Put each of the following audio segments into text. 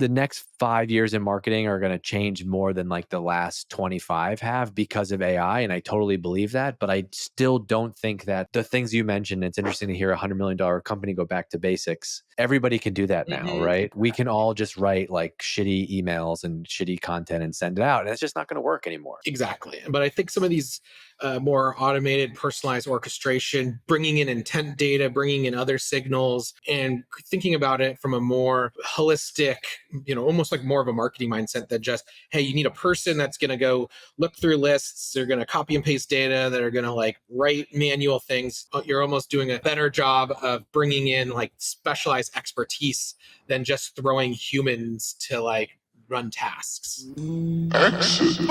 the next 5 years in marketing are going to change more than like the last 25 have because of AI. And I totally believe that, but I still don't think that the things you mentioned, it's interesting to hear a $100 million company go back to basics. Everybody can do that now, right? We can all just write like shitty emails and shitty content and send it out. And it's just not going to work anymore. Exactly. But I think some of these more automated, personalized orchestration, bringing in intent data, bringing in other signals, and thinking about it from a more holistic, almost like more of a marketing mindset that just, hey, you need a person that's going to go look through lists. They're going to copy and paste data. That are going to like write manual things. You're almost doing a better job of bringing in like specialized expertise than just throwing humans to like run tasks. Exit.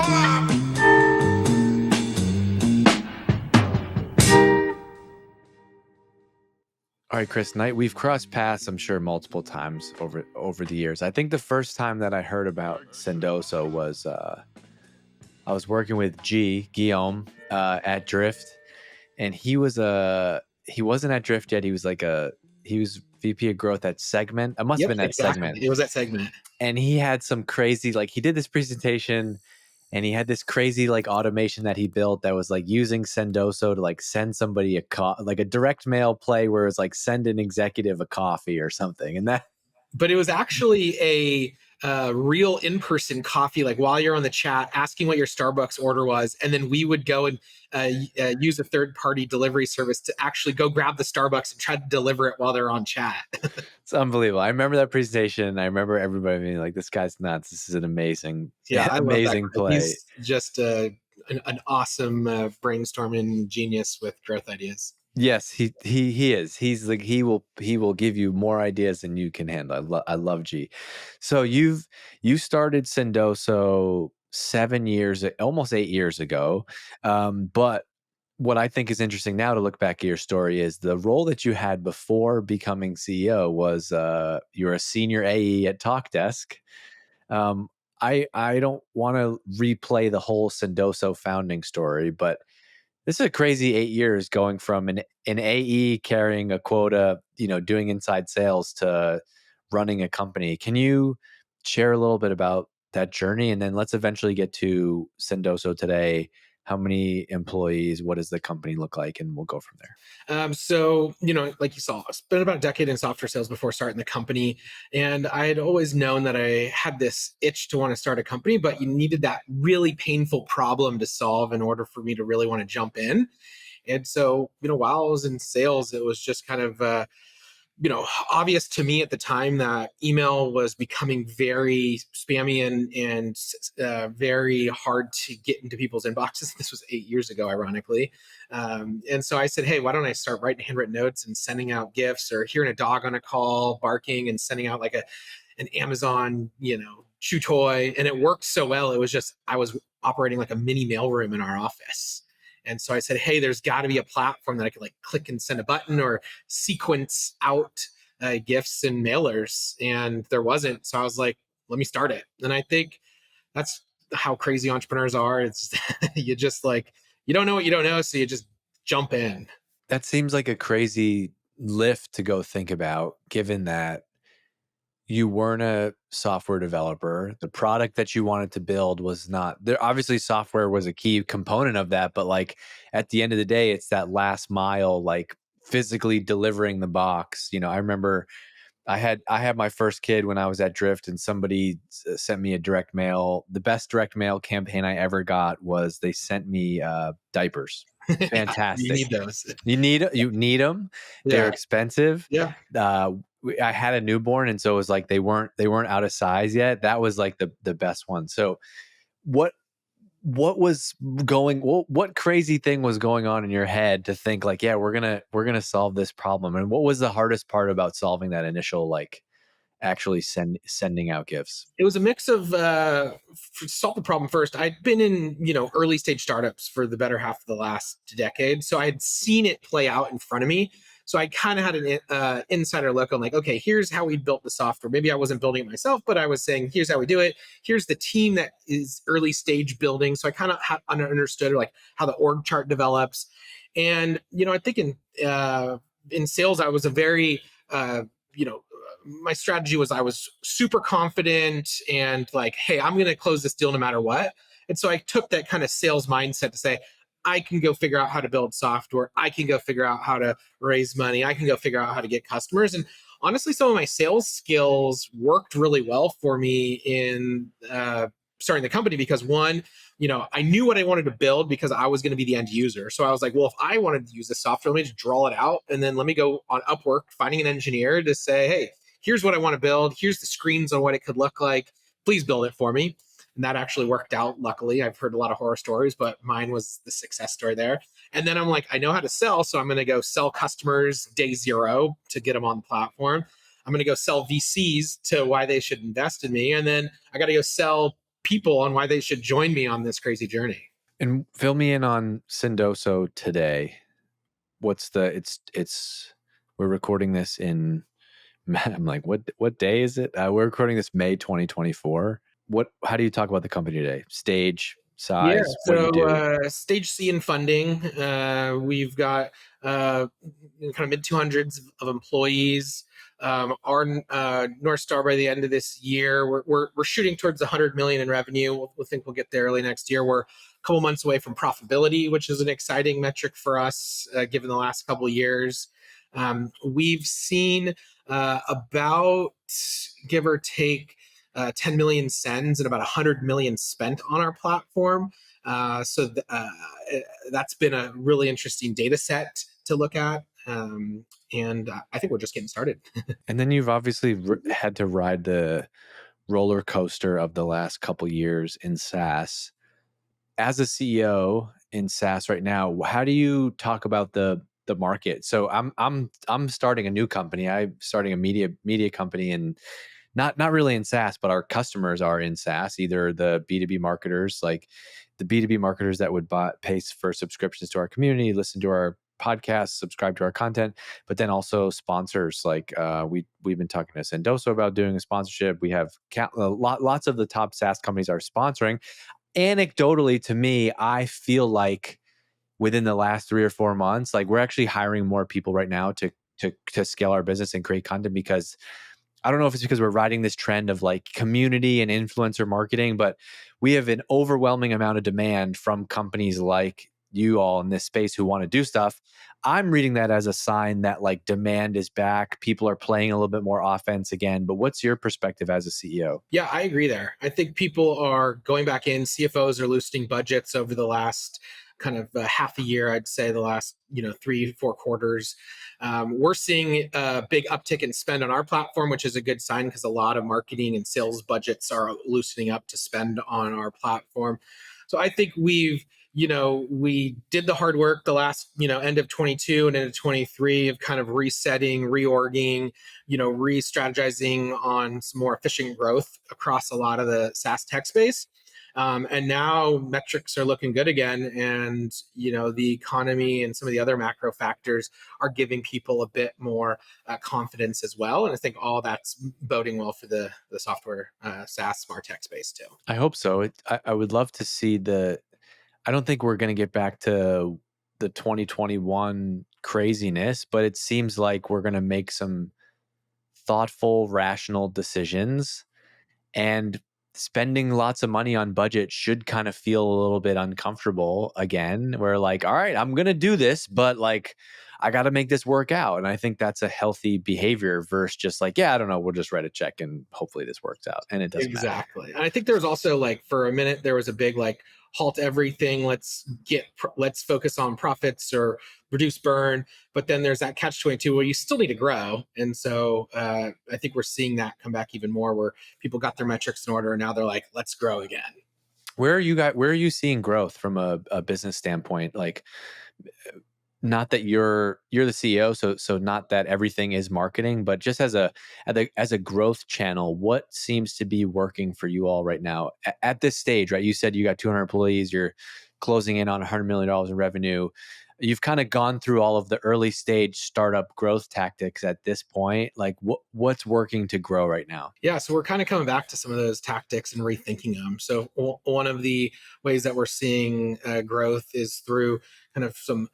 All right, Kris, we've crossed paths, I'm sure, multiple times over the years. I think the first time that I heard about Sendoso was I was working with Guillaume at Drift, and he wasn't at Drift yet. He was VP of growth at Segment. It must have been at Segment. It was at Segment. And he had some crazy, like he did this presentation and he had this crazy like automation that he built that was like using Sendoso to like send somebody like a direct mail play where it's like send an executive a coffee or something. And that, but it was actually a real in-person coffee, like while you're on the chat, asking what your Starbucks order was. And then we would go and use a third-party delivery service to actually go grab the Starbucks and try to deliver it while they're on chat. It's unbelievable. I remember that presentation. I remember everybody being like, this guy's nuts. This is an amazing, amazing play. He's just an awesome brainstorming genius with growth ideas. Yes, he is. He's like he will give you more ideas than you can handle. I love G. So you started Sendoso 7 years, almost 8 years ago. But what I think is interesting now to look back at your story is the role that you had before becoming CEO was you're a senior AE at TalkDesk. I don't want to replay the whole Sendoso founding story, but this is a crazy 8 years going from an AE carrying a quota, doing inside sales to running a company. Can you share a little bit about that journey? And then let's eventually get to Sendoso today. How many employees? What does the company look like? And we'll go from there. So, like you saw, I spent about a decade in software sales before starting the company. And I had always known that I had this itch to want to start a company, but you needed that really painful problem to solve in order for me to really want to jump in. And so, while I was in sales, it was just kind of, obvious to me at the time that email was becoming very spammy and very hard to get into people's inboxes. This was 8 years ago, ironically. And so I said, hey, why don't I start writing handwritten notes and sending out gifts, or hearing a dog on a call barking and sending out like an Amazon, chew toy. And it worked so well. It was just, I was operating like a mini mailroom in our office. And so I said, hey, there's got to be a platform that I could like click and send a button or sequence out gifts and mailers. And there wasn't. So I was like, let me start it. And I think that's how crazy entrepreneurs are. It's you just like, you don't know what you don't know. So you just jump in. That seems like a crazy lift to go think about, given that you weren't a software developer. The product that you wanted to build was not there. Obviously, software was a key component of that, but like at the end of the day, it's that last mile, like physically delivering the box. I remember I had my first kid when I was at Drift, and somebody sent me a direct mail. The best direct mail campaign I ever got was they sent me diapers. Fantastic. You need those. You need them. Yeah. They're expensive. Yeah. I had a newborn, and so it was like they weren't out of size yet. That was like the best one. So what was what crazy thing was going on in your head to think like, yeah, we're gonna solve this problem? And what was the hardest part about solving that initial, like, actually sending out gifts? It was a mix of solve the problem first. I'd been in early stage startups for the better half of the last decade, so I had seen it play out in front of me. So I kind of had an insider look on like, okay, here's how we built the software. Maybe I wasn't building it myself, but I was saying, here's how we do it. Here's the team that is early stage building. So I kind of understood like how the org chart develops. And I think in sales, I was a very my strategy was I was super confident and like, hey, I'm going to close this deal no matter what. And so I took that kind of sales mindset to say, I can go figure out how to build software. I can go figure out how to raise money. I can go figure out how to get customers. And honestly, some of my sales skills worked really well for me in starting the company because one, I knew what I wanted to build because I was going to be the end user. So I was like, well, if I wanted to use this software, let me just draw it out. And then let me go on Upwork, finding an engineer to say, hey, here's what I want to build. Here's the screens on what it could look like. Please build it for me. And that actually worked out. Luckily, I've heard a lot of horror stories, but mine was the success story there. And then I'm like, I know how to sell. So I'm going to go sell customers day zero to get them on the platform. I'm going to go sell VCs to why they should invest in me. And then I got to go sell people on why they should join me on this crazy journey. And fill me in on Sendoso today. What's the it's we're recording this in I'm like, what day is it? We're recording this May 2024. How do you talk about the company today? Stage, Yeah, size, what you so do? stage C in funding. We've got kind of mid 200s of employees. Our North Star by the end of this year, we're shooting towards 100 million in revenue. We'll think we'll get there early next year. We're a couple months away from profitability, which is an exciting metric for us given the last couple of years. We've seen about, give or take, 10 million sends and about 100 million spent on our platform. That's been a really interesting data set to look at. And I think we're just getting started. And then you've obviously had to ride the roller coaster of the last couple years in SaaS. As a CEO in SaaS right now, how do you talk about the market? So I'm starting a new company. I'm starting a media company, and not really in SaaS, but our customers are in SaaS, either the B2B marketers, like the B2B marketers that would pay for subscriptions to our community, listen to our podcasts, subscribe to our content, but then also sponsors. Like we've been talking to Sendoso about doing a sponsorship. We have lots of the top SaaS companies are sponsoring. Anecdotally, to me, I feel like within the last 3 or 4 months, like we're actually hiring more people right now to scale our business and create content, because I don't know if it's because we're riding this trend of like community and influencer marketing, but we have an overwhelming amount of demand from companies like you all in this space who want to do stuff. I'm reading that as a sign that like demand is back. People are playing a little bit more offense again. But what's your perspective as a CEO? Yeah, I agree there. I think people are going back in. CFOs are loosening budgets over the last kind of half a year. I'd say the last 3 4 quarters. We're seeing a big uptick in spend on our platform, which is a good sign because a lot of marketing and sales budgets are loosening up to spend on our platform. So I think we did the hard work the last end of 22 and into 23 of kind of resetting, reorging, re-strategizing on some more efficient growth across a lot of the SaaS tech space. And now metrics are looking good again, and the economy and some of the other macro factors are giving people a bit more confidence as well. And I think all that's boding well for the software SaaS smart tech space too. I hope so. I would love to see I don't think we're going to get back to the 2021 craziness, but it seems like we're going to make some thoughtful, rational decisions, and spending lots of money on budget should kind of feel a little bit uncomfortable again. We're like, all right, I'm going to do this, but like, I got to make this work out. And I think that's a healthy behavior versus just like, yeah, I don't know, we'll just write a check and hopefully this works out. And it doesn't matter. Exactly. And I think there was also like for a minute there was a big like halt everything. Let's focus on profits or reduce burn. But then there's that catch 22 where you still need to grow. And so I think we're seeing that come back even more where people got their metrics in order and now they're like, let's grow again. Where are you seeing growth from a business standpoint? Like, not that you're the CEO, so not that everything is marketing, but just as a growth channel, what seems to be working for you all right now at this stage, right? You said you got 200 employees, you're closing in on $100 million in revenue. You've kind of gone through all of the early stage startup growth tactics at this point. Like what's working to grow right now? Yeah, so we're kind of coming back to some of those tactics and rethinking them. So one of the ways that we're seeing growth is through kind of some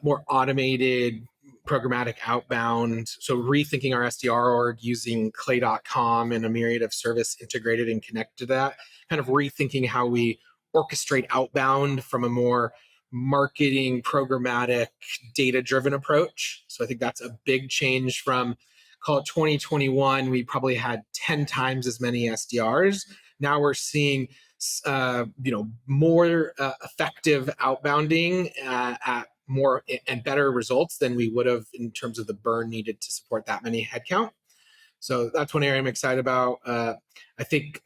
more automated programmatic outbound. So rethinking our SDR org using clay.com and a myriad of service integrated and connected to that, kind of rethinking how we orchestrate outbound from a more marketing, programmatic, data driven approach. So I think that's a big change from, call it 2021. We probably had 10 times as many SDRs. Now we're seeing more effective outbounding at more and better results than we would have in terms of the burn needed to support that many headcount. So that's one area I'm excited about. I think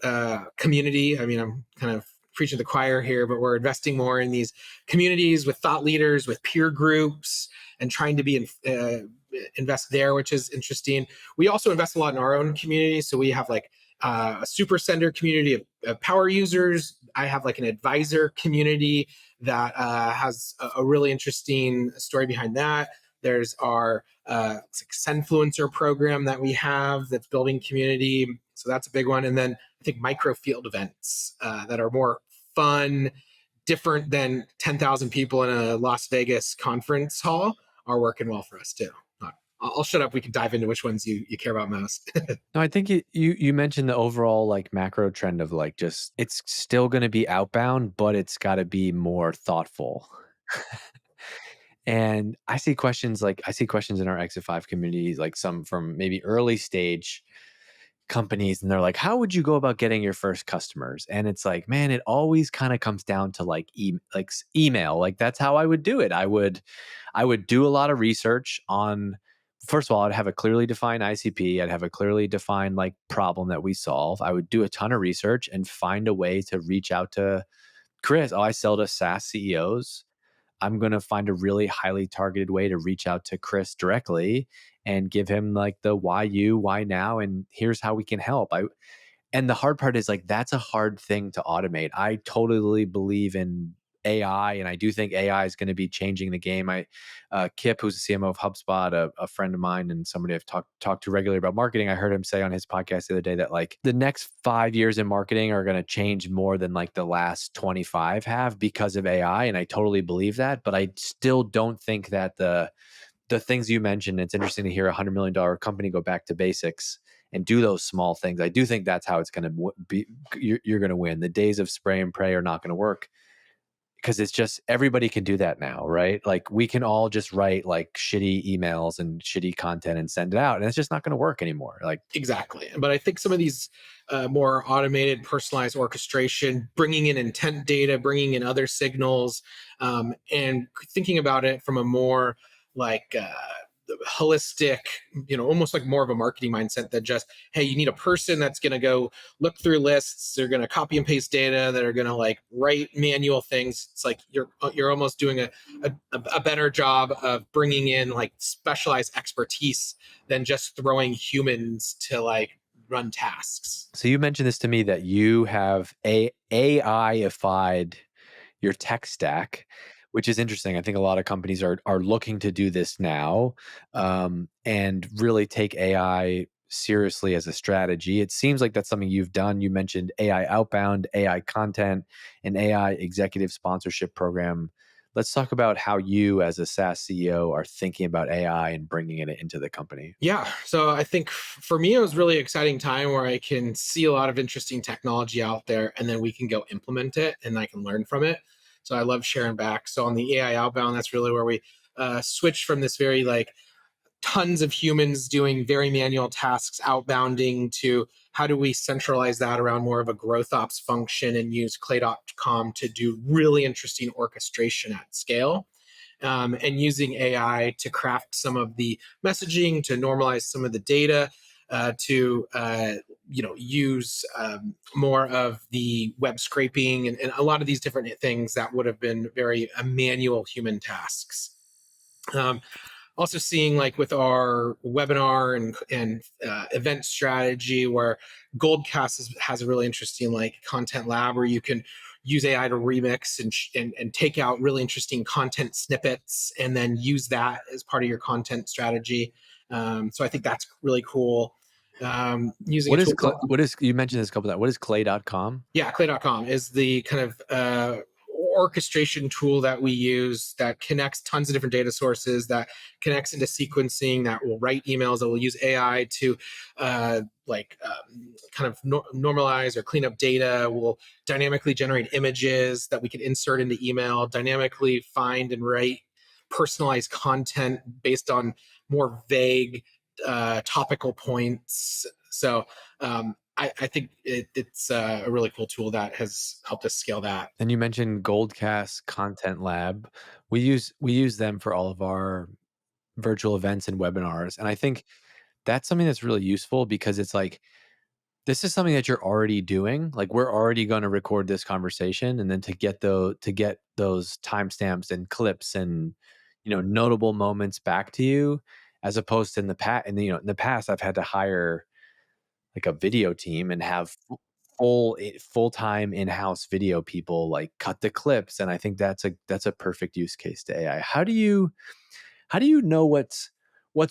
community. I mean, I'm kind of preaching to the choir here, but we're investing more in these communities with thought leaders, with peer groups, and trying to be invest there, which is interesting. We also invest a lot in our own community. So we have like a super sender community of power users. I have like an advisor community that has a really interesting story behind that. There's our Senfluencer program that we have that's building community. So that's a big one. And then I think micro field events that are more fun, different than 10,000 people in a Las Vegas conference hall are working well for us too. I'll shut up. We can dive into which ones you care about most. No, I think you mentioned the overall like macro trend of like just it's still going to be outbound, but it's got to be more thoughtful. And I see questions in our Exit 5 community, like some from maybe early stage companies, and they're like, "How would you go about getting your first customers?" And it's like, man, it always kind of comes down to like email. Like that's how I would do it. I would do a lot of research on. First of all, I'd have a clearly defined ICP. I'd have a clearly defined like problem that we solve. I would do a ton of research and find a way to reach out to Kris. Oh, I sell to SaaS CEOs. I'm going to find a really highly targeted way to reach out to Kris directly and give him like the why you, why now, and here's how we can help. And the hard part is like that's a hard thing to automate. I totally believe in AI, and I do think AI is going to be changing the game. Kip, who's the CMO of HubSpot, a friend of mine and somebody I've talked to regularly about marketing. I heard him say on his podcast the other day that like the next 5 years in marketing are going to change more than like the last 25 have because of AI, and I totally believe that. But I still don't think that the things you mentioned, it's interesting to hear a $100 million company go back to basics and do those small things. I do think that's how it's going to be. You're going to win. The days of spray and pray are not going to work because it's just everybody can do that now, right? Like we can all just write like shitty emails and shitty content and send it out, and it's just not going to work anymore. Like Exactly. But I think some of these more automated, personalized orchestration, bringing in intent data, bringing in other signals, and thinking about it from a more like holistic, almost like more of a marketing mindset that just, hey, you need a person that's going to go look through lists. They're going to copy and paste data. That are going to like write manual things. It's like you're almost doing a better job of bringing in like specialized expertise than just throwing humans to like run tasks. so you mentioned this to me that you have a AI-ified your tech stack, which is interesting. I think a lot of companies are looking to do this now, and really take AI seriously as a strategy. It seems like that's something you've done. You mentioned AI outbound, AI content, an AI executive sponsorship program. Let's talk about how you, as a SaaS CEO, are thinking about AI and bringing it into the company. Yeah. So I think for me, it was really exciting time where I can see a lot of interesting technology out there and then we can go implement it and I can learn from it. So I love sharing back. So on the AI outbound, that's really where we switched from this very like tons of humans doing very manual tasks outbounding to how do we centralize that around more of a growth ops function and use clay.com to do really interesting orchestration at scale, and using AI to craft some of the messaging, to normalize some of the data, to use more of the web scraping and a lot of these different things that would have been very manual human tasks. Also seeing like with our webinar and event strategy where Goldcast has a really interesting like content lab where you can use AI to remix and take out really interesting content snippets and then use that as part of your content strategy. So I think that's really cool. Using a tool What is you mentioned this a couple of times. What is clay.com? yeah, clay.com is the kind of orchestration tool that we use that connects tons of different data sources, that connects into sequencing, that will write emails, that will use AI to kind of normalize or clean up data, will dynamically generate images that we can insert into email, dynamically find and write personalized content based on more vague topical points. So I think it's a really cool tool that has helped us scale that. And you mentioned Goldcast Content Lab. We use them for all of our virtual events and webinars. And I think that's something that's really useful because it's like this is something that you're already doing. Like we're already going to record this conversation, and then to get those timestamps and clips and notable moments back to you, as opposed to in the past. And in the past, I've had to hire like a video team and have full-time in-house video people like cut the clips. And I think that's a perfect use case to AI. How do you know what's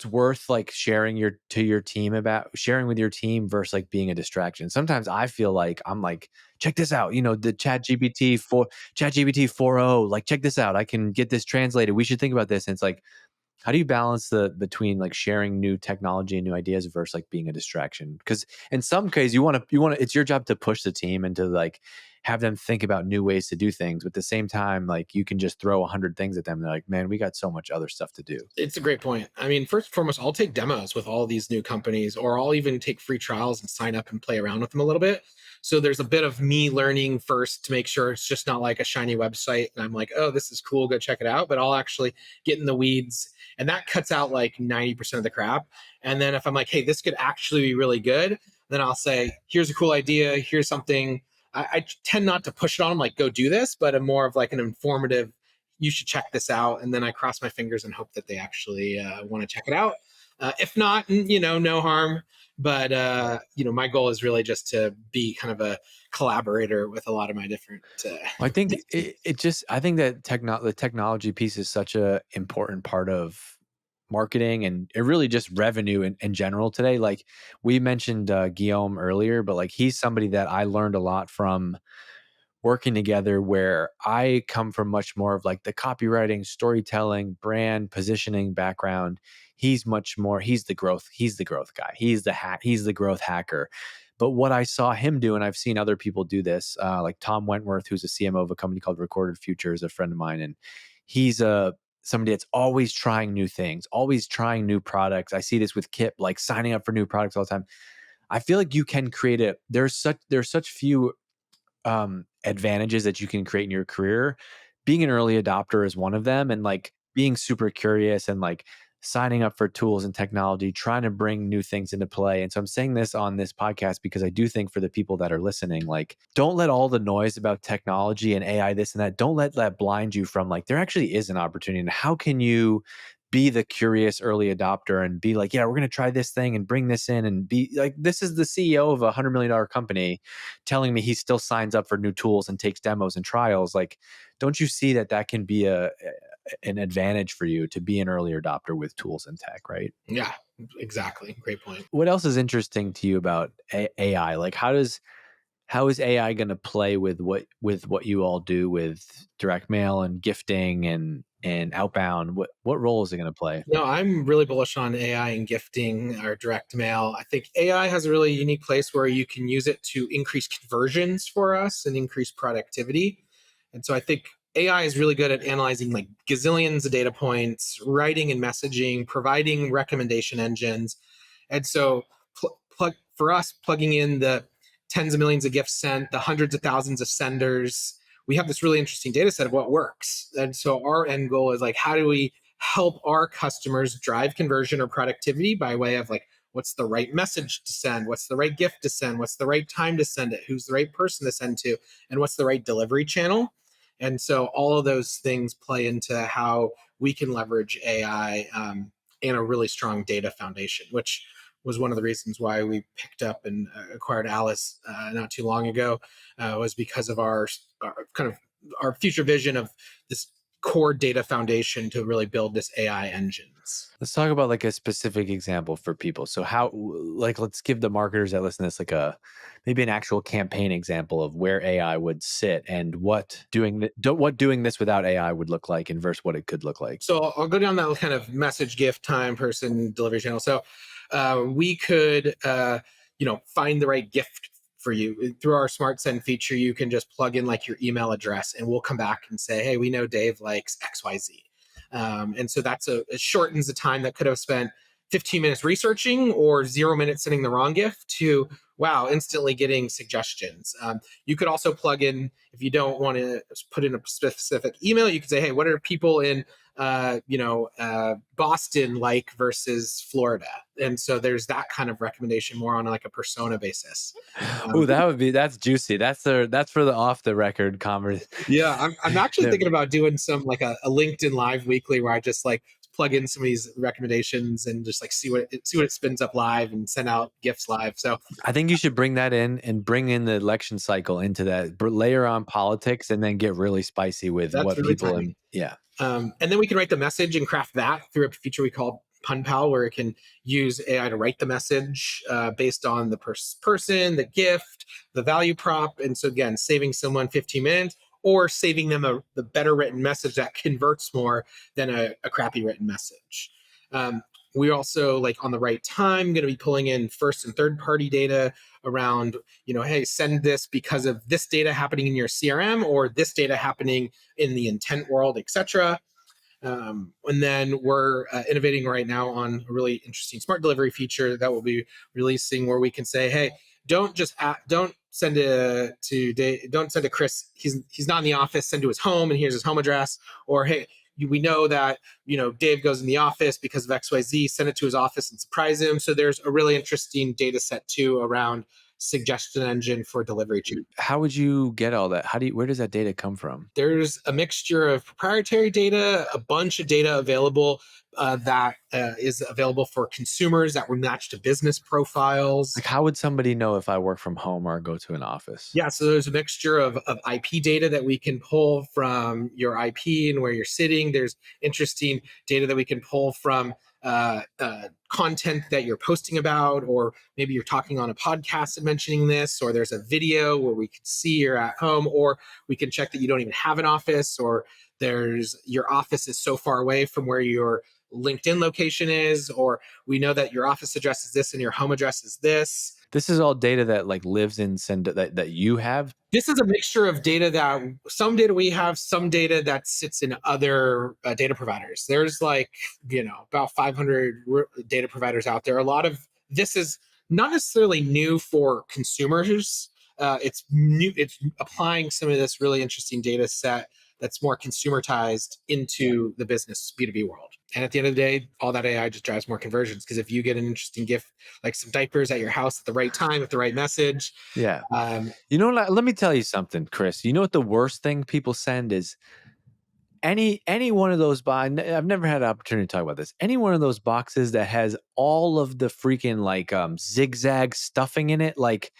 worth like sharing your team about sharing with your team versus like being a distraction? Sometimes I feel like I'm like, check this out, the chat GPT 4.0, like check this out. I can get this translated. We should think about this. And it's like, how do you balance the between like sharing new technology and new ideas versus like being a distraction? Because in some cases you want to it's your job to push the team and to like have them think about new ways to do things. But at the same time, like you can just throw 100 things at them. And they're like, man, we got so much other stuff to do. It's a great point. I mean, first and foremost, I'll take demos with all these new companies, or I'll even take free trials and sign up and play around with them a little bit. So there's a bit of me learning first to make sure it's just not like a shiny website and I'm like, oh, this is cool, go check it out. But I'll actually get in the weeds, and that cuts out like 90% of the crap. And then if I'm like, hey, this could actually be really good, then I'll say, here's a cool idea, here's something. I tend not to push it on them, like, go do this, but I'm more of like an informative, you should check this out. And then I cross my fingers and hope that they actually want to check it out. If not, no harm. But, my goal is really just to be kind of a collaborator with a lot of my different Well, I think teams. I think that the technology piece is such a important part of marketing and it really just revenue in general today. Like we mentioned Guillaume earlier, but like he's somebody that I learned a lot from working together, where I come from much more of like the copywriting, storytelling, brand positioning background. He's the growth guy. He's the growth hacker. But what I saw him do, and I've seen other people do this, like Tom Wentworth, who's a CMO of a company called Recorded Future, is a friend of mine, and he's somebody that's always trying new things, always trying new products. I see this with Kip, like signing up for new products all the time. I feel like you can create it. There's such few advantages that you can create in your career. Being an early adopter is one of them, and like being super curious and like signing up for tools and technology, trying to bring new things into play. And so I'm saying this on this podcast because I do think for the people that are listening, like don't let all the noise about technology and AI, this and that, don't let that blind you from like there actually is an opportunity. And how can you be the curious early adopter and be like, yeah, we're going to try this thing and bring this in and be like, this is the CEO of $100 million company telling me he still signs up for new tools and takes demos and trials. Like, don't you see that that can be an advantage for you to be an early adopter with tools and tech, right? Yeah, exactly. Great point. What else is interesting to you about AI? Like, how is AI going to play with what you all do with direct mail and gifting and outbound? What role is it going to play? No, I'm really bullish on AI and gifting or direct mail. I think AI has a really unique place where you can use it to increase conversions for us and increase productivity. And so I think AI is really good at analyzing like gazillions of data points, writing and messaging, providing recommendation engines. And so plug for us, plugging in the tens of millions of gifts sent, the hundreds of thousands of senders, we have this really interesting data set of what works. And so our end goal is like, how do we help our customers drive conversion or productivity by way of like, what's the right message to send, what's the right gift to send, what's the right time to send it, who's the right person to send to, and what's the right delivery channel. And so all of those things play into how we can leverage AI and a really strong data foundation, which was one of the reasons why we picked up and acquired Alice not too long ago, was because of our kind of our future vision of this core data foundation to really build this AI engines. Let's talk about like a specific example for people. So how, like, let's give the marketers that listen to this like a maybe an actual campaign example of where AI would sit and what doing this without AI would look like and versus what it could look like. So I'll go down that kind of message, gift, time, person, delivery channel. So we could, find the right gift for you through our Smart Send feature. You can just plug in like your email address, and we'll come back and say, "Hey, we know Dave likes XYZ," and so it shortens the time that could have spent 15 minutes researching or 0 minutes sending the wrong gift to wow, instantly getting suggestions. You could also plug in if you don't want to put in a specific email. You could say, "Hey, what are people in Boston like versus Florida?" And so there's that kind of recommendation more on like a persona basis. Oh, Um, that's juicy. That's for the off the record conversation. yeah, I'm actually thinking about doing some like a LinkedIn Live weekly where I just like plug in some of these recommendations and just like see what it spins up live and send out gifts live. So I think you should bring that in and bring in the election cycle into that. Layer on politics and then get really spicy with that's what really people timely. and yeah. And then we can write the message and craft that through a feature we call Pun Pal, where it can use AI to write the message based on the person, the gift, the value prop. And so, again, saving someone 15 minutes or saving them the better written message that converts more than a crappy written message. We also, like on the right time, going to be pulling in first and third party data around, hey, send this because of this data happening in your CRM or this data happening in the intent world, etc. And then we're innovating right now on a really interesting smart delivery feature that we'll be releasing, where we can say, "Hey, don't send it to Dave, don't send to Kris. He's not in the office. Send to his home, and here's his home address." Or, "Hey, we know that Dave goes in the office because of XYZ. Send it to his office and surprise him." So there's a really interesting data set too around suggestion engine for delivery. How would you get all that? Where does that data come from? There's a mixture of proprietary data, a bunch of data available that is available for consumers that were matched to business profiles. Like, how would somebody know if I work from home or go to an office? Yeah, so there's a mixture of IP data that we can pull from your IP and where you're sitting. There's interesting data that we can pull from content that you're posting about, or maybe you're talking on a podcast and mentioning this, or there's a video where we can see you're at home, or we can check that you don't even have an office, or there's your office is so far away from where your LinkedIn location is, or we know that your office address is this and your home address is this. This is all data that like lives in that you have. This is a mixture of data that some data we have, some data that sits in other data providers. There's like, about 500 data providers out there. A lot of this is not necessarily new for consumers. It's new. It's applying some of this really interesting data set that's more consumerized into the business B2B world. And at the end of the day, all that AI just drives more conversions. Because if you get an interesting gift, like some diapers at your house at the right time with the right message, Yeah. um, Let me tell you something, Kris. You know what the worst thing people send is any one of those I've never had an opportunity to talk about this. Any one of those boxes that has all of the freaking like zigzag stuffing in it. Like,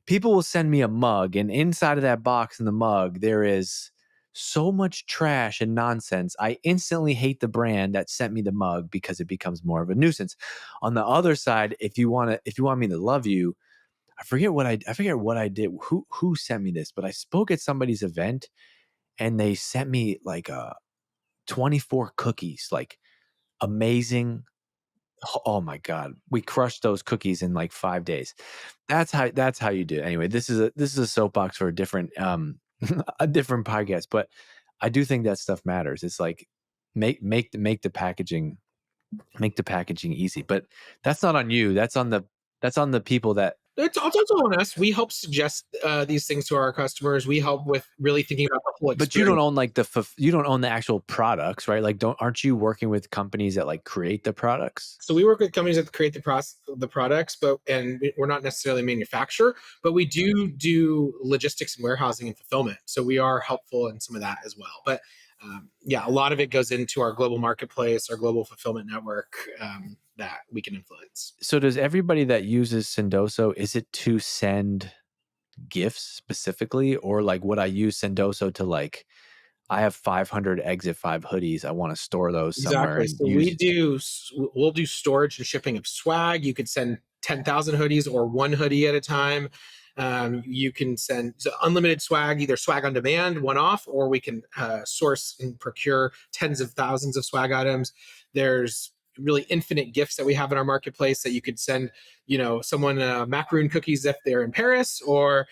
people will send me a mug, and inside of that box in the mug there is so much trash and nonsense. I instantly hate the brand that sent me the mug because it becomes more of a nuisance. On the other side, if you want me to love you, I forget what I did. Who sent me this? But I spoke at somebody's event and they sent me like 24 cookies, like amazing. Oh my god, we crushed those cookies in like 5 days. That's how you do it. Anyway, this is a soapbox for a different a different podcast, but I do think that stuff matters. It's like make the packaging easy. But that's not on you. That's on the people that. it's also on us. We help suggest these things to our customers. We help with really thinking about the whole But you don't experience. own like you don't own the actual products, right? Like, aren't you working with companies that like create the products? So we work with companies that create the products, and we're not necessarily a manufacturer, but we do logistics and warehousing and fulfillment. So we are helpful in some of that as well. But yeah, a lot of it goes into our global marketplace, our global fulfillment network that we can influence. So does everybody that uses Sendoso, is it to send gifts specifically, or like would I use Sendoso to like I have 500 Exit 5 hoodies. I want to store those somewhere Exactly. and So use. we'll do storage and shipping of swag. You could send 10,000 hoodies or one hoodie at a time. You can send unlimited swag, either swag on demand, one off, or we can source and procure tens of thousands of swag items. There's really infinite gifts that we have in our marketplace that you could send, someone macaroon cookies if they're in Paris, or,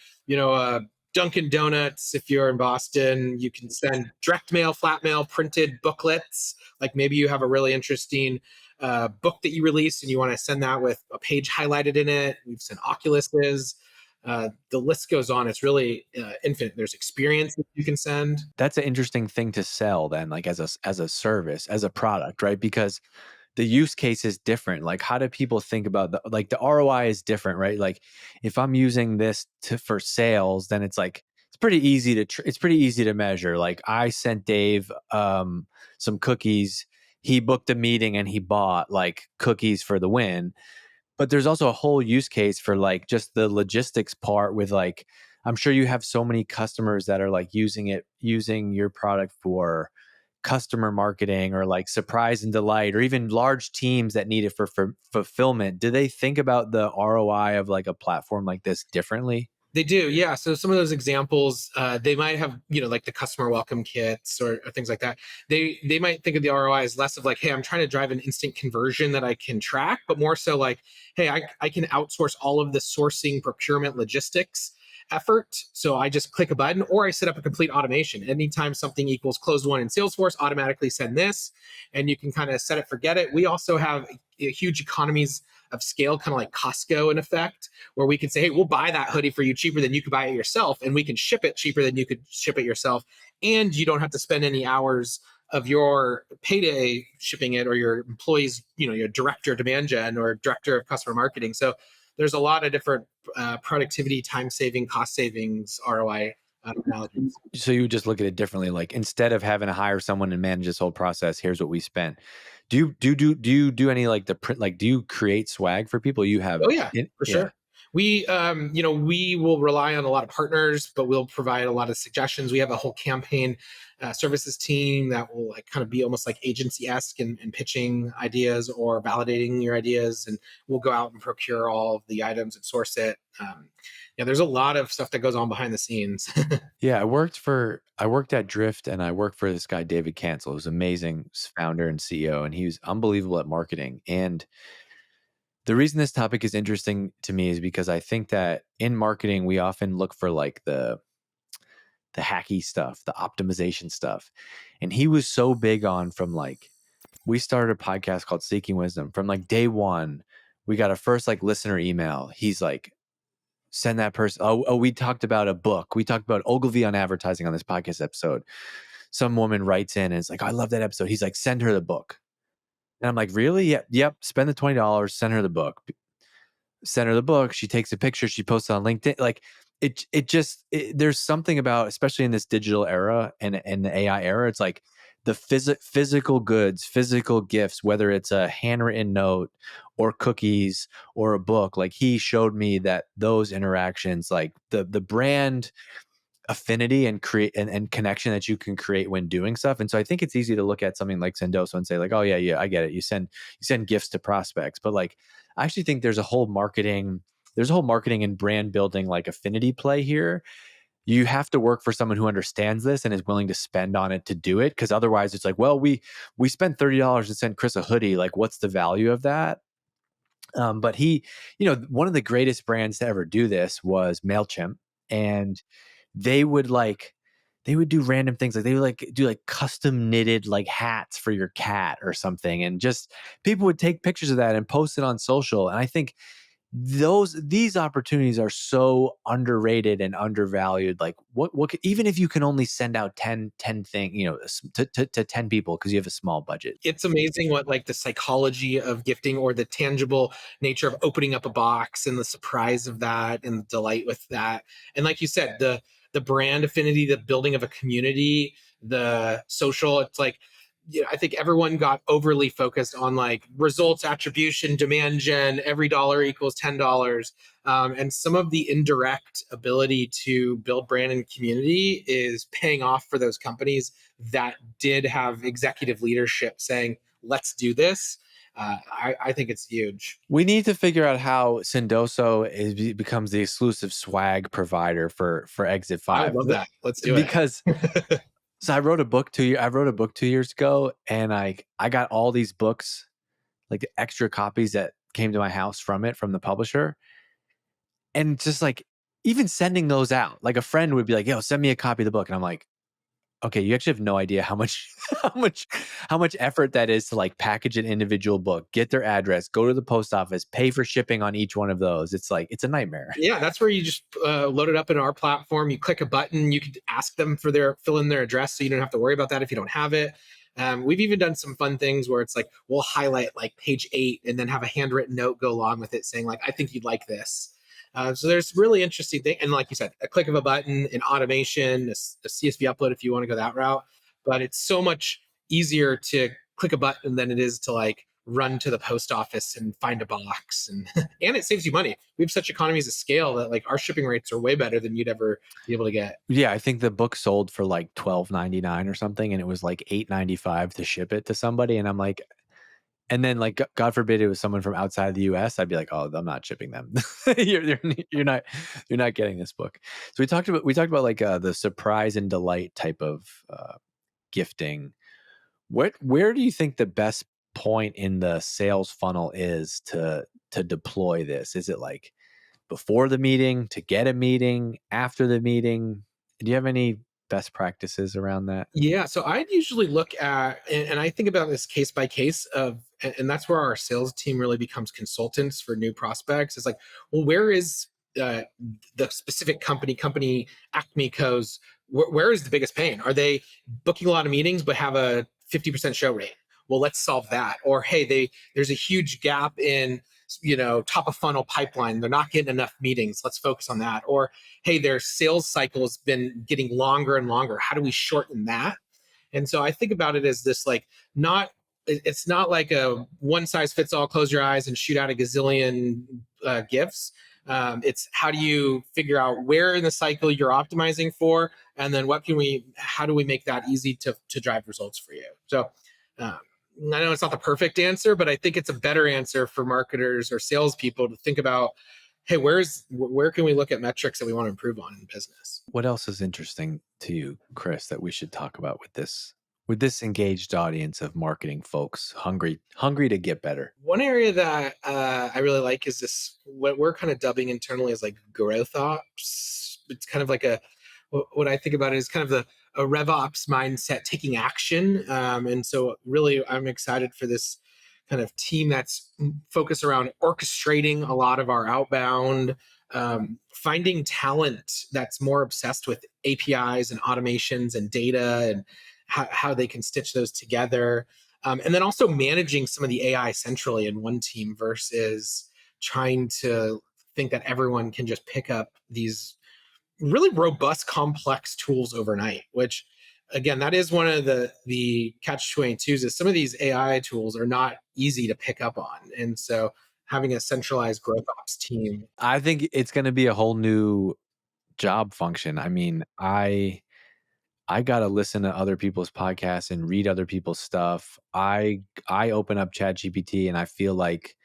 Dunkin' Donuts if you're in Boston. You can send direct mail, flat mail, printed booklets. Like maybe you have a really interesting book that you release and you want to send that with a page highlighted in it. We've sent Oculuses. The list goes on. It's really infinite. There's experience that you can send. That's an interesting thing to sell then, like as a service, as a product, right? Because the use case is different. Like, how do people think about the ROI is different, right? Like, if I'm using this for sales, then it's like it's pretty easy it's pretty easy to measure. Like, I sent Dave some cookies. He booked a meeting and he bought like cookies for the win. But there's also a whole use case for like just the logistics part with like I'm sure you have so many customers that are like using your product for customer marketing or like surprise and delight, or even large teams that need it for fulfillment. Do they think about the ROI of like a platform like this differently? They do, yeah. So some of those examples, they might have, like the customer welcome kits or things like that. They might think of the ROI as less of like, hey, I'm trying to drive an instant conversion that I can track, but more so like, hey, I can outsource all of the sourcing, procurement, logistics effort. So I just click a button or I set up a complete automation. Anytime something equals closed one in Salesforce, automatically send this, and you can kind of set it, forget it. We also have huge economies of scale, kind of like Costco in effect, where we can say, hey, we'll buy that hoodie for you cheaper than you could buy it yourself, and we can ship it cheaper than you could ship it yourself. And you don't have to spend any hours of your payday shipping it, or your employees, your director of demand gen or director of customer marketing. So there's a lot of different productivity, time saving, cost savings, ROI analogies. So you would just look at it differently. Like instead of having to hire someone and manage this whole process, here's what we spent. Do you do any like the print? Like, do you create swag for people? You have Oh yeah, it, for yeah. sure. We will rely on a lot of partners, but we'll provide a lot of suggestions. We have a whole campaign services team that will like kind of be almost like agency-esque and pitching ideas or validating your ideas, and we'll go out and procure all of the items and source it. Yeah, there's a lot of stuff that goes on behind the scenes. Yeah, I worked at Drift and I worked for this guy David Cancel, who's amazing founder and CEO, and he was unbelievable at marketing. And the reason this topic is interesting to me is because I think that in marketing we often look for like the hacky stuff, the optimization stuff. And he was so big on from like we started a podcast called Seeking Wisdom. From like day one, we got a first like listener email. He's like, send that person. We talked about a book. We talked about Ogilvy on advertising on this podcast episode. Some woman writes in and is like, I love that episode. He's like, send her the book. And I'm like, really? Yep. Spend the $20, send her the book. Send her the book. She takes a picture. She posts it on LinkedIn. Like there's something about, especially in this digital era and the AI era, it's like the physical goods, physical gifts, whether it's a handwritten note or cookies or a book. Like he showed me that those interactions, like the brand affinity and create and connection that you can create when doing stuff. And so I think it's easy to look at something like Sendoso and say like, oh yeah, I get it. You send gifts to prospects, but like I actually think there's a whole marketing and brand building like affinity play here. You have to work for someone who understands this and is willing to spend on it to do it. Cause otherwise it's like, well, we spent $30 and sent Kris a hoodie. Like what's the value of that? But one of the greatest brands to ever do this was MailChimp. And they would like they would do random things, like they would like do like custom knitted like hats for your cat or something, and just people would take pictures of that and post it on social. And I think these opportunities are so underrated and undervalued. Like even if you can only send out 10 thing, to 10 people because you have a small budget. It's amazing what like the psychology of gifting, or the tangible nature of opening up a box and the surprise of that and the delight with that. And like you said, the brand affinity, the building of a community, the social, it's like I think everyone got overly focused on like results attribution, demand gen, every dollar equals $10. And some of the indirect ability to build brand and community is paying off for those companies that did have executive leadership saying, let's do this. I think it's huge. We need to figure out how Sendoso becomes the exclusive swag provider for Exit I would 5. love that. Let's do Because it. so I wrote a book 2 years ago, and I got all these books, like the extra copies that came to my house from the publisher. And just like even sending those out, like a friend would be like, yo, send me a copy of the book. And I'm like, okay, you actually have no idea how much how much how much effort that is to like package an individual book, get their address, go to the post office, pay for shipping on each one of those. It's like it's a nightmare. Yeah, that's where you just load it up in our platform. You click a button. You could ask them for their fill in their address, so you don't have to worry about that if you don't have it. We've even done some fun things where it's like we'll highlight like page 8 and then have a handwritten note go along with it saying like I think you'd like this. So there's really interesting thing, and like you said, a click of a button, an automation, a CSV upload if you want to go that route. But it's so much easier to click a button than it is to like run to the post office and find a box and it saves you money. We have such economies of scale that like our shipping rates are way better than you'd ever be able to get. Yeah, I think the book sold for like $12.99 or something, and it was like $8.95 to ship it to somebody. And I'm like, and then like God forbid it was someone from outside of the US, I'd be like, oh, I'm not shipping them. You're not getting this book. So we talked about like the surprise and delight type of gifting. Where do you think the best point in the sales funnel is to deploy this? Is it like before the meeting, to get a meeting, after the meeting? Do you have any best practices around that? Yeah, so I'd usually look at, and I think about this case by case of, and that's where our sales team really becomes consultants for new prospects. It's like, well, where is uh, the specific company Acme Co's, where is the biggest pain? Are they booking a lot of meetings but have a 50% show rate? Well, let's solve that. Or hey, there's a huge gap in top of funnel pipeline. They're not getting enough meetings. Let's focus on that. Or hey, their sales cycle has been getting longer and longer. How do we shorten that? And so I think about it as this like not it's not like a one size fits all, close your eyes and shoot out a gazillion gifts. It's how do you figure out where in the cycle you're optimizing for, and then how do we make that easy to drive results for you? So um, I know it's not the perfect answer, but I think it's a better answer for marketers or salespeople to think about, hey, where can we look at metrics that we want to improve on in business? What else is interesting to you, Chris, that we should talk about with this engaged audience of marketing folks hungry to get better? One area that I really like is this, what we're kind of dubbing internally as like growth ops. It's kind of like what I think about it is kind of a rev ops mindset, taking action. And so really I'm excited for this kind of team that's focused around orchestrating a lot of our outbound, finding talent that's more obsessed with APIs and automations and data and how they can stitch those together. And then also managing some of the AI centrally in one team versus trying to think that everyone can just pick up these really robust, complex tools overnight, which again, that is one of the catch 22s is some of these AI tools are not easy to pick up on. And so having a centralized growth ops team. I think it's going to be a whole new job function. I mean, I got to listen to other people's podcasts and read other people's stuff. I open up ChatGPT and I feel like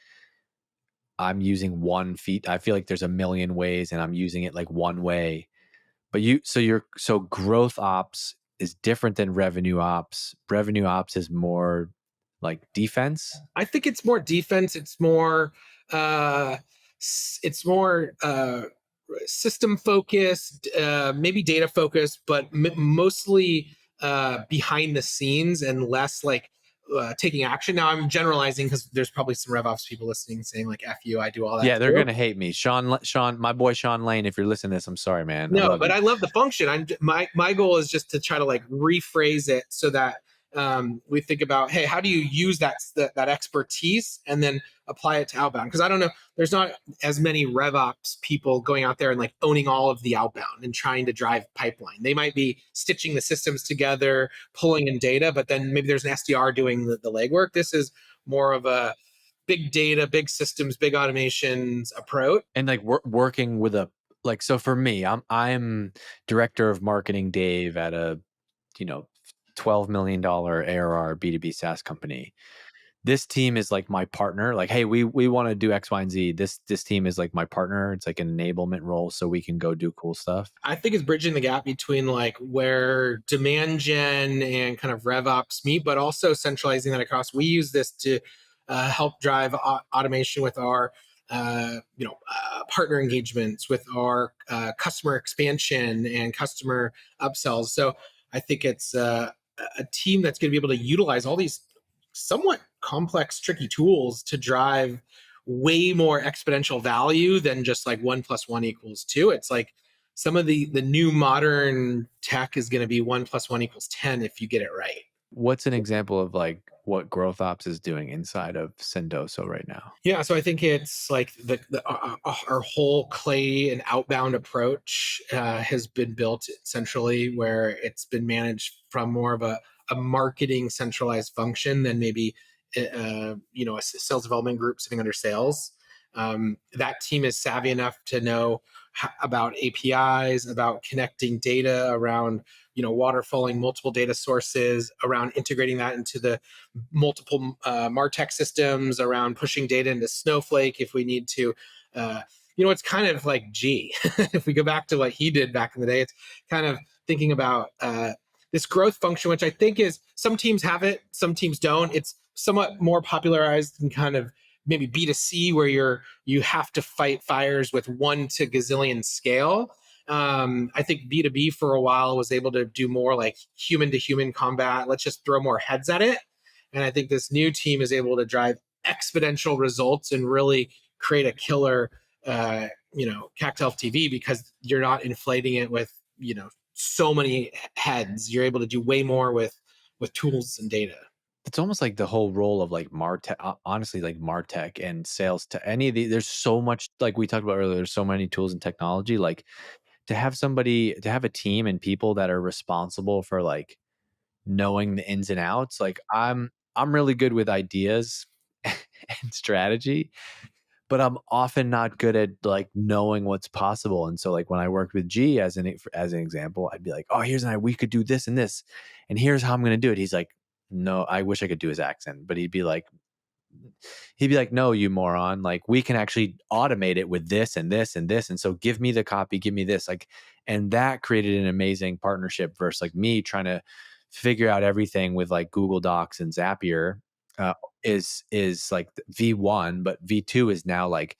I'm using one feat. I feel like there's a million ways and I'm using it like one way. But so growth ops is different than revenue ops. Revenue ops is more like defense. I think it's more defense. Uh, it's more system focused, maybe data focused, but mostly behind the scenes and less like taking action. Now I'm generalizing because there's probably some RevOps people listening saying like "F you," I do all that Yeah, they're too. gonna hate me. Sean, my boy Sean Lane, if you're listening to this, I'm sorry, man. I No, love but you. I love the function. My goal is just to try to like rephrase it so that We think about, hey, how do you use that expertise and then apply it to outbound? Because I don't know, there's not as many RevOps people going out there and like owning all of the outbound and trying to drive pipeline. They might be stitching the systems together, pulling in data, but then maybe there's an SDR doing the legwork. This is more of a big data, big systems, big automations approach. And like working with a like so for me, I'm director of marketing Dave at a you know $12 million ARR B2B SaaS company. This team is like my partner. Like, hey, we want to do X, Y, and Z. This team is like my partner. It's like an enablement role, so we can go do cool stuff. I think it's bridging the gap between like where demand gen and kind of rev ops meet, but also centralizing that across. We use this to help drive automation with our partner engagements, with our customer expansion and customer upsells. So I think it's a team that's going to be able to utilize all these somewhat complex, tricky tools to drive way more exponential value than just like 1 + 1 = 2. It's like some of the new modern tech is going to be 1 + 1 = 10 if you get it right. What's an example of like what Growth Ops is doing inside of Sendoso right now? Yeah, so I think it's like our whole clay and outbound approach has been built centrally, where it's been managed from more of a marketing centralized function than maybe a sales development group sitting under sales. That team is savvy enough to know about APIs, about connecting data around waterfalling multiple data sources, around integrating that into the multiple martech systems, around pushing data into Snowflake if we need to. It's kind of like G. If we go back to what he did back in the day, it's kind of thinking about this growth function, which I think is, some teams have it, some teams don't. It's somewhat more popularized in kind of maybe B2C, where you have to fight fires with 1 to gazillion scale. I think B2B for a while was able to do more like human to human combat. Let's just throw more heads at it. And I think this new team is able to drive exponential results and really create a killer, CAC to LTV, because you're not inflating it with, so many heads. You're able to do way more with tools and data. It's almost like the whole role of like Martech, honestly, like Martech and sales to any of the. There's so much, like we talked about earlier. There's so many tools and technology. Like to have a team and people that are responsible for like knowing the ins and outs. Like I'm really good with ideas and strategy, but I'm often not good at like knowing what's possible. And so like when I worked with G as an example, I'd be like, "Oh, here's an idea. We could do this and this, and here's how I'm going to do it." He's like, "No, I wish I could do his accent," but he'd be like, "No, you moron. Like we can actually automate it with this and this and this. And so give me the copy, give me this." Like, and that created an amazing partnership versus like me trying to figure out everything with like Google Docs and Zapier. Is like V1, but V2 is now like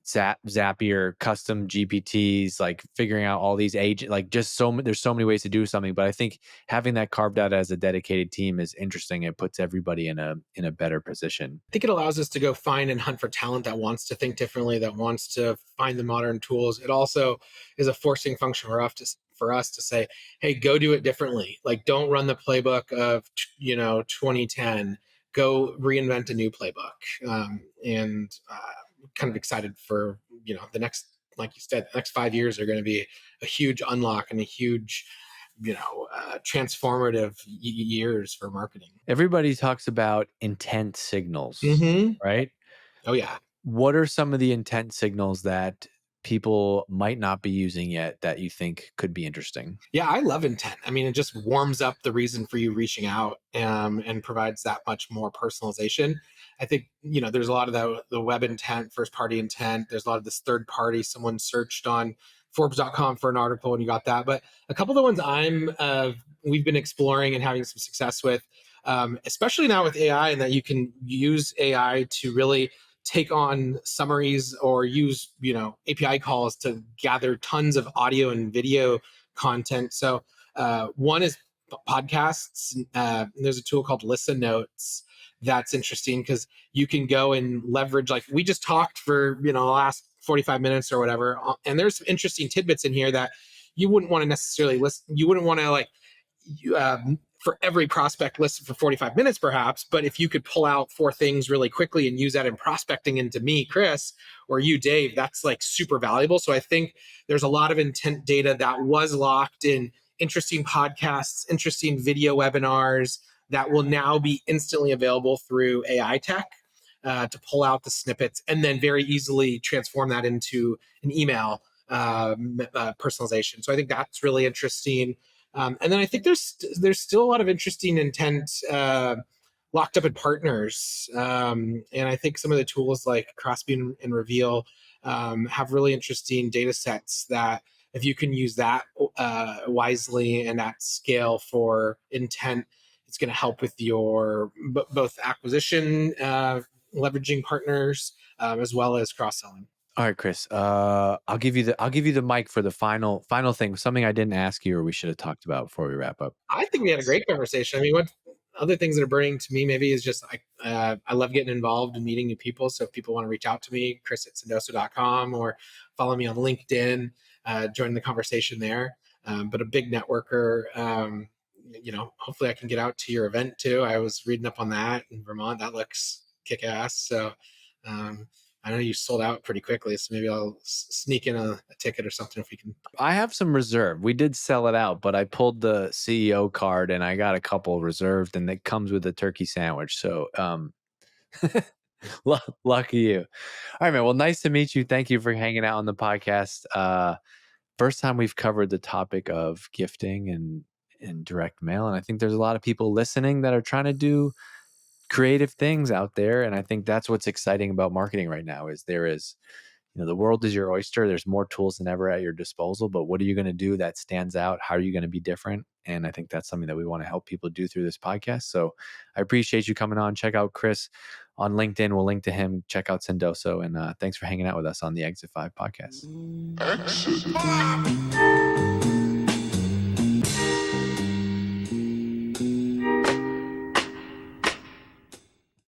Zapier, custom GPTs, like figuring out all these agent, like just there's so many ways to do something. But I think having that carved out as a dedicated team is interesting. It puts everybody in a better position. I think it allows us to go find and hunt for talent that wants to think differently, that wants to find the modern tools. It also is a forcing function for us to say, hey, go do it differently. Like, don't run the playbook of 2010. Go reinvent a new playbook. And kind of excited for the next, like you said, the next 5 years are going to be a huge unlock and a huge transformative years for marketing. Everybody talks about intent signals, Mm-hmm. right? Oh yeah. What are some of the intent signals that people might not be using yet that you think could be interesting? Yeah, I love intent. I mean, it just warms up the reason for you reaching out, and provides that much more personalization. I think, there's a lot of the web intent, first party intent. There's a lot of this third party. Someone searched on Forbes.com for an article and you got that. But a couple of the ones we've been exploring and having some success with, especially now with AI, and that you can use AI to really take on summaries or use API calls to gather tons of audio and video content. So one is podcasts. There's a tool called Listen Notes that's interesting, because you can go and leverage, like we just talked for the last 45 minutes or whatever, and there's some interesting tidbits in here that you wouldn't want to necessarily listen. You wouldn't want to like for every prospect listed for 45 minutes, perhaps. But if you could pull out 4 things really quickly and use that in prospecting into me, Kris, or you, Dave, that's like super valuable. So I think there's a lot of intent data that was locked in interesting podcasts, interesting video webinars that will now be instantly available through AI tech. To pull out the snippets and then very easily transform that into an email personalization. So I think that's really interesting. And then I think there's still a lot of interesting intent locked up in partners. And I think some of the tools like Crossbeam and Reveal have really interesting data sets that if you can use that wisely and at scale for intent, it's going to help with your both acquisition, leveraging partners, as well as cross selling. All right, Kris. I'll give you the mic for the final thing. Something I didn't ask you, or we should have talked about before we wrap up. I think we had a great conversation. I mean, what other things that are burning to me maybe is just I love getting involved and meeting new people. So if people want to reach out to me, Kris@Sendoso.com, or follow me on LinkedIn, join the conversation there. But a big networker. Hopefully I can get out to your event too. I was reading up on that in Vermont. That looks kick ass. So um, I know you sold out pretty quickly, so maybe I'll sneak in a ticket or something if we can. I have some reserve. We did sell it out, but I pulled the CEO card and I got a couple reserved, and it comes with a turkey sandwich. So, lucky you. All right, man. Well, nice to meet you. Thank you for hanging out on the podcast. First time we've covered the topic of gifting and direct mail, and I think there's a lot of people listening that are trying to do creative things out there, and I think that's what's exciting about marketing right now. Is there is the world is your oyster. There's more tools than ever at your disposal, but what are you going to do that stands out? How are you going to be different? And I think that's something that we want to help people do through this podcast. So I appreciate you coming on. Check out Kris on LinkedIn. We'll link to him. Check out Sendoso. And thanks for hanging out with us on the Exit 5 podcast. Exit.